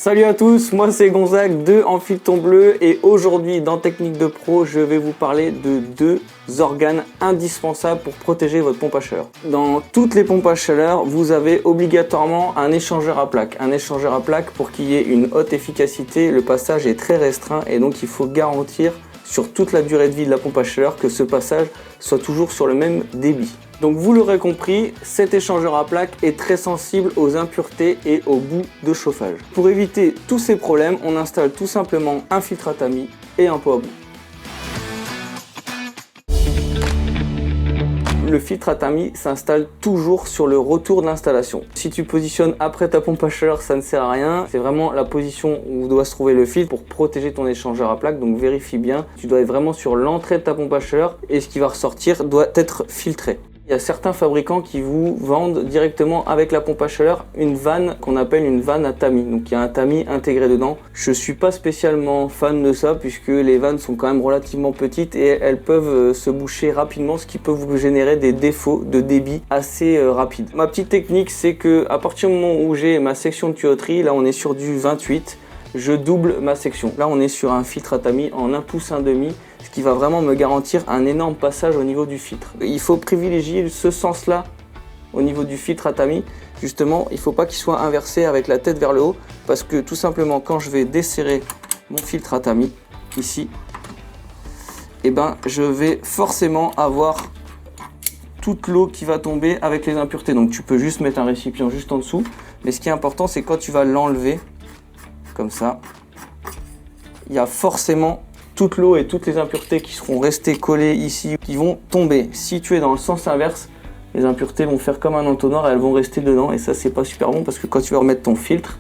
Salut à tous, moi c'est Gonzague de Enfile ton bleu et aujourd'hui dans Technique de Pro, je vais vous parler de deux organes indispensables pour protéger votre pompe à chaleur. Dans toutes les pompes à chaleur, vous avez obligatoirement un échangeur à plaques. Un échangeur à plaques, pour qu'il y ait une haute efficacité, le passage est très restreint et donc il faut garantir sur toute la durée de vie de la pompe à chaleur que ce passage soit toujours sur le même débit. Donc vous l'aurez compris, cet échangeur à plaques est très sensible aux impuretés et aux bouts de chauffage. Pour éviter tous ces problèmes, on installe tout simplement un filtre à tamis et un pot à bout. Le filtre à tamis s'installe toujours sur le retour de l'installation. Si tu positionnes après ta pompe à chaleur, ça ne sert à rien. C'est vraiment la position où doit se trouver le filtre pour protéger ton échangeur à plaques. Donc vérifie bien, tu dois être vraiment sur l'entrée de ta pompe à chaleur et ce qui va ressortir doit être filtré. Il y a certains fabricants qui vous vendent directement avec la pompe à chaleur une vanne qu'on appelle une vanne à tamis. Donc il y a un tamis intégré dedans. Je suis pas spécialement fan de ça puisque les vannes sont quand même relativement petites et elles peuvent se boucher rapidement, ce qui peut vous générer des défauts de débit assez rapides. Ma petite technique, c'est que à partir du moment où j'ai ma section de tuyauterie, là on est sur du 28, je double ma section. Là on est sur un filtre à tamis en 1 pouce 1/2, ce qui va vraiment me garantir un énorme passage au niveau du filtre. Il faut privilégier ce sens-là au niveau du filtre à tamis. Justement, il ne faut pas qu'il soit inversé avec la tête vers le haut, parce que tout simplement quand je vais desserrer mon filtre à tamis ici, et je vais forcément avoir toute l'eau qui va tomber avec les impuretés. Donc tu peux juste mettre un récipient juste en dessous, mais ce qui est important, c'est quand tu vas l'enlever comme ça, il y a forcément toute l'eau et toutes les impuretés qui seront restées collées ici, qui vont tomber. Si tu es dans le sens inverse, les impuretés vont faire comme un entonnoir et elles vont rester dedans, et ça c'est pas super bon parce que quand tu vas remettre ton filtre,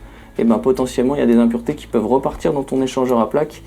potentiellement il y a des impuretés qui peuvent repartir dans ton échangeur à plaques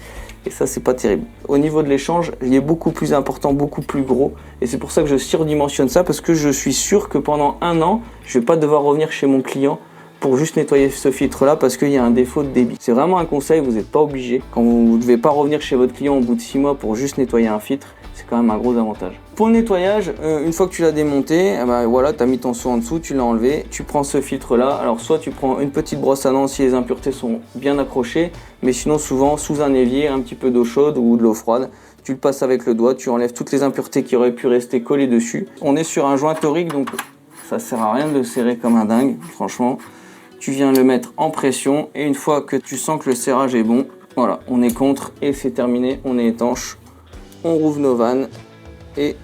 et ça c'est pas terrible. Au niveau de l'échange, il est beaucoup plus important, beaucoup plus gros, et c'est pour ça que je surdimensionne ça, parce que je suis sûr que pendant 1 an, je vais pas devoir revenir chez mon client pour juste nettoyer ce filtre là parce qu'il y a un défaut de débit. C'est vraiment un conseil, vous n'êtes pas obligé. Quand vous ne devez pas revenir chez votre client au bout de 6 mois pour juste nettoyer un filtre, c'est quand même un gros avantage. Pour le nettoyage, une fois que tu l'as démonté, voilà, tu as mis ton seau en dessous, tu l'as enlevé, tu prends ce filtre là. Alors soit tu prends une petite brosse à dents si les impuretés sont bien accrochées, mais sinon souvent sous un évier, un petit peu d'eau chaude ou de l'eau froide, tu le passes avec le doigt, tu enlèves toutes les impuretés qui auraient pu rester collées dessus. On est sur un joint torique, donc ça sert à rien de le serrer comme un dingue, franchement. Tu viens le mettre en pression et une fois que tu sens que le serrage est bon, voilà, on est contre et c'est terminé, on est étanche. On rouvre nos vannes et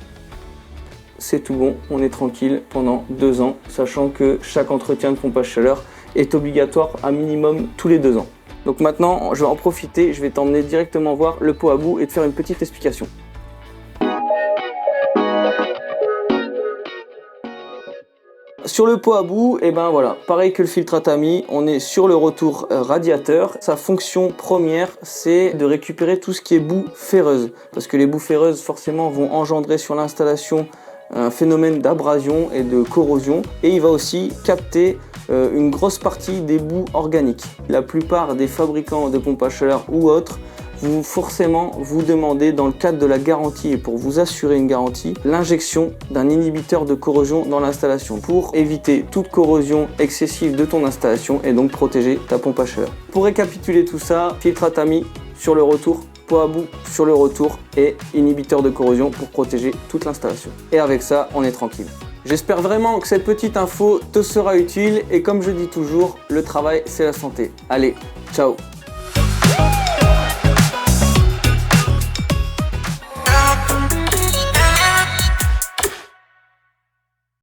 c'est tout bon, on est tranquille pendant 2 ans, sachant que chaque entretien de pompe à chaleur est obligatoire à minimum tous les 2 ans. Donc maintenant, je vais en profiter, je vais t'emmener directement voir le pot à bout et te faire une petite explication. Sur le pot à bout, voilà, pareil que le filtre à tamis, on est sur le retour radiateur. Sa fonction première, c'est de récupérer tout ce qui est boue ferreuse. Parce que les boues ferreuses, forcément, vont engendrer sur l'installation un phénomène d'abrasion et de corrosion. Et il va aussi capter une grosse partie des boues organiques. La plupart des fabricants de pompes à chaleur ou autres vous forcément vous demandez, dans le cadre de la garantie et pour vous assurer une garantie, l'injection d'un inhibiteur de corrosion dans l'installation pour éviter toute corrosion excessive de ton installation et donc protéger ta pompe à chaleur. Pour récapituler tout ça, filtre à tamis sur le retour, pot à bout sur le retour et inhibiteur de corrosion pour protéger toute l'installation. Et avec ça, on est tranquille. J'espère vraiment que cette petite info te sera utile et comme je dis toujours, le travail c'est la santé. Allez, ciao!